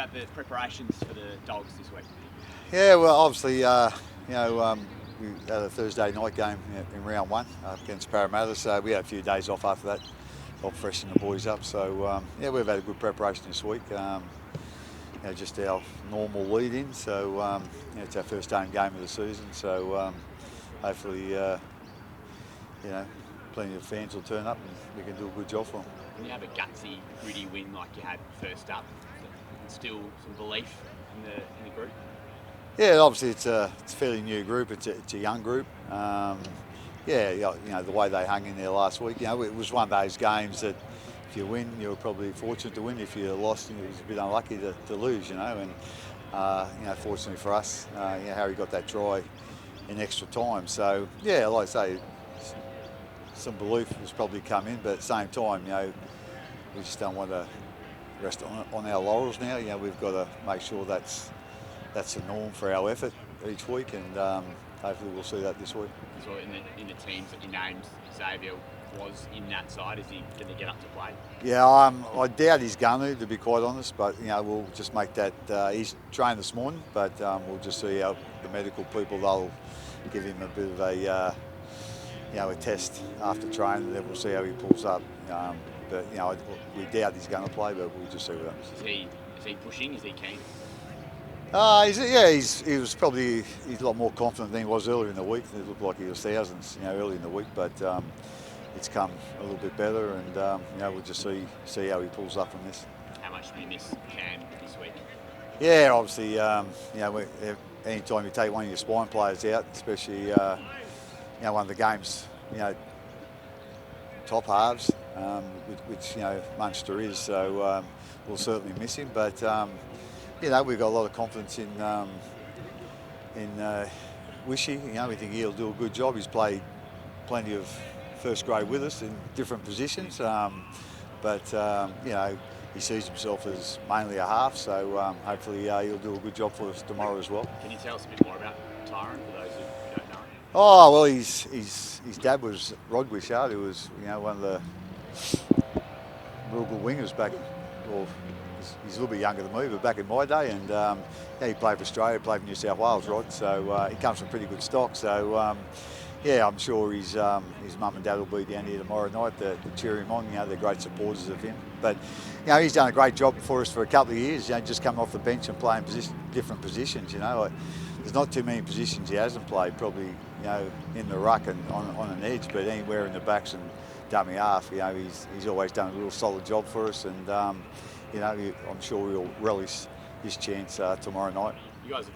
about the preparations for the Dogs this week? Yeah, well, obviously, we had a Thursday night game in round one against Parramatta, so we had a few days off after that, help freshen the boys up. So, we've had a good preparation this week. Just our normal lead-in, so it's our first home game of the season, so hopefully, plenty of fans will turn up and we can do a good job for them. When you have a gutsy, gritty win like you had first up, still some belief in the group? Yeah, obviously it's a fairly new group. It's a young group. The way they hung in there last week, it was one of those games that if you win, you're probably fortunate to win. If you lost, it was a bit unlucky to lose, And fortunately for us, Harry got that try in extra time. So yeah, like I say, some belief has probably come in, but at the same time, we just don't want to rest on our laurels now. We've got to make sure that's the norm for our effort each week, and hopefully we'll see that this week. So in the teams that you named, Xavier was in that side. Is he going to get up to play? Yeah, I doubt he's going to be quite honest, but we'll just make that. He's trained this morning, but we'll just see how the medical people, they'll give him a bit of a test after training, and then we'll see how he pulls up. But we doubt he's going to play, but we'll just see what happens. Is he pushing? Is he keen? He's a lot more confident than he was earlier in the week. It looked like he was thousands, early in the week, but it's come a little bit better, and we'll just see how he pulls up from this. How much do you miss Cam this week? Yeah, obviously, anytime you take one of your spine players out, especially one of the game's top halves, which Munster is, so we'll certainly miss him, but. We've got a lot of confidence in Wishy. We think he'll do a good job. He's played plenty of first grade with us in different positions, but he sees himself as mainly a half. So hopefully he'll do a good job for us tomorrow as well. Can you tell us a bit more about Tyron for those who don't know? Oh well, his dad was Rod Wishart, who was one of the real good wingers back. He's a little bit younger than me, but back in my day, and he played for Australia, played for New South Wales, Rod. So he comes from pretty good stock. So I'm sure his mum and dad will be down here tomorrow night to cheer him on. They're great supporters of him. But he's done a great job for us for a couple of years. Just coming off the bench and playing different positions. There's not too many positions he hasn't played. Probably in the ruck and on an edge, but anywhere in the backs and dummy half. He's always done a real solid job for us, and. I'm sure we'll relish this chance tomorrow night. You guys have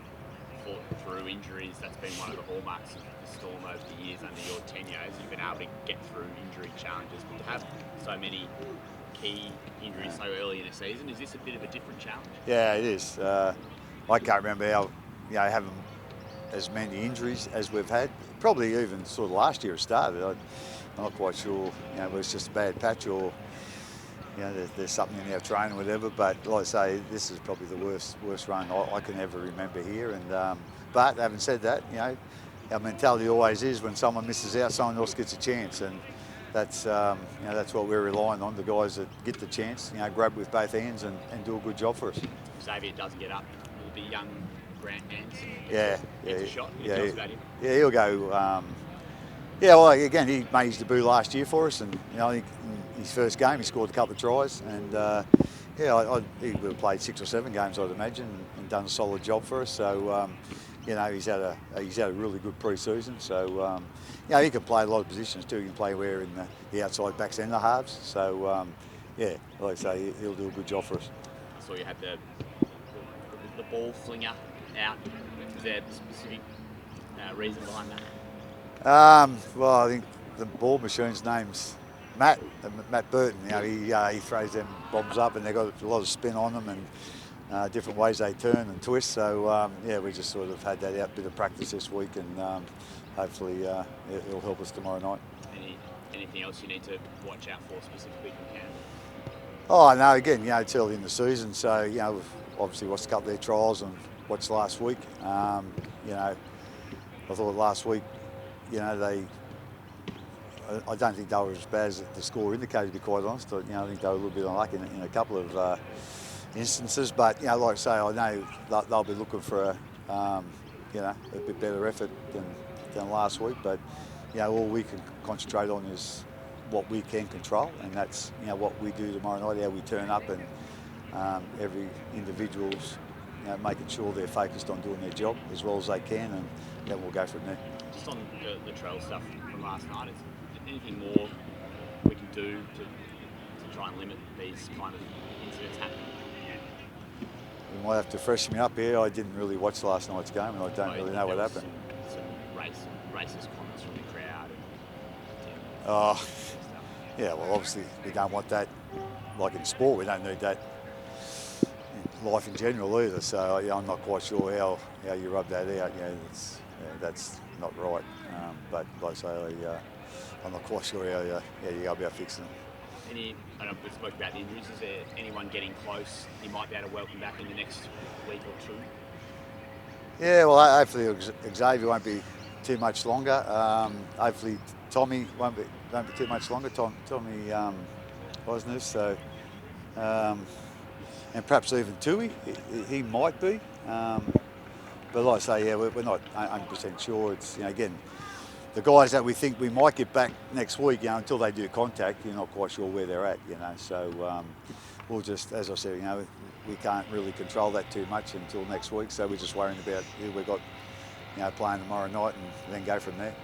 fought through injuries. That's been one of the hallmarks of the Storm over the years under your tenure. You've been able to get through injury challenges, but to have so many key injuries so early in a season, is this a bit of a different challenge? Yeah, it is. I can't remember having as many injuries as we've had. Probably even sort of last year it started. I'm not quite sure. It was just a bad patch or. There's something in our training or whatever, but like I say, this is probably the worst run I can ever remember here. And but having said that, our mentality always is when someone misses out, someone else gets a chance, and that's what we're relying on. The guys that get the chance, grab with both hands and do a good job for us. If Xavier doesn't get up, will the young Grant Hanson gets a shot. Tell us about him. Yeah, he'll go. Well, again, he made his debut last year for us, and I think in his first game he scored a couple of tries, and he would have played 6 or 7 games, I'd imagine, and done a solid job for us. So he's had a really good pre-season. So he can play a lot of positions too. He can play anywhere in the outside backs and the halves. So like I say, he'll do a good job for us. So you had the ball flinger out. Was there a specific reason behind that? Well, I think the ball machine's name's Matt Burton. He throws them bombs up, and they've got a lot of spin on them and different ways they turn and twist. So we just sort of had that bit of practice this week, and hopefully it'll help us tomorrow night. Anything else you need to watch out for specifically from Cam? Oh no, again, it's early in the season, so we've obviously watched a couple of their trials and watched last week. I thought last week. I don't think they were as bad as the score indicated, to be quite honest. I think they were a little bit unlucky in a couple of instances. But you know, like I say, I know they'll be looking for a bit better effort than last week. But you know, all we can concentrate on is what we can control, and that's what we do tomorrow night, how we turn up, and every individual's making sure they're focused on doing their job as well as they can, and then we'll go from there. Just on the trail stuff from last night, is there anything more we can do to try and limit these kind of incidents happening? You might have to freshen me up here. I didn't really watch last night's game, and I don't really know what happened. Some racist comments from the crowd. Oh, yeah. Well, obviously we don't want that. Like in sport, we don't need that in life in general either. So I'm not quite sure how you rub that out. That's not right. But like I say, I'm not quite sure how you go about fixing it. I know we spoke about the injuries. Is there anyone getting close you might be able to welcome back in the next week or two? Yeah, well, hopefully Xavier won't be too much longer. Hopefully Tommy won't be too much longer. Tommy Osnes, so and perhaps even Tui, he might be. But like I say, yeah, we're not 100% sure. It's again, the guys that we think we might get back next week, until they do contact, you're not quite sure where they're at, So we'll just, as I said, we can't really control that too much until next week. So we're just worrying about who we've got, playing tomorrow night, and then go from there.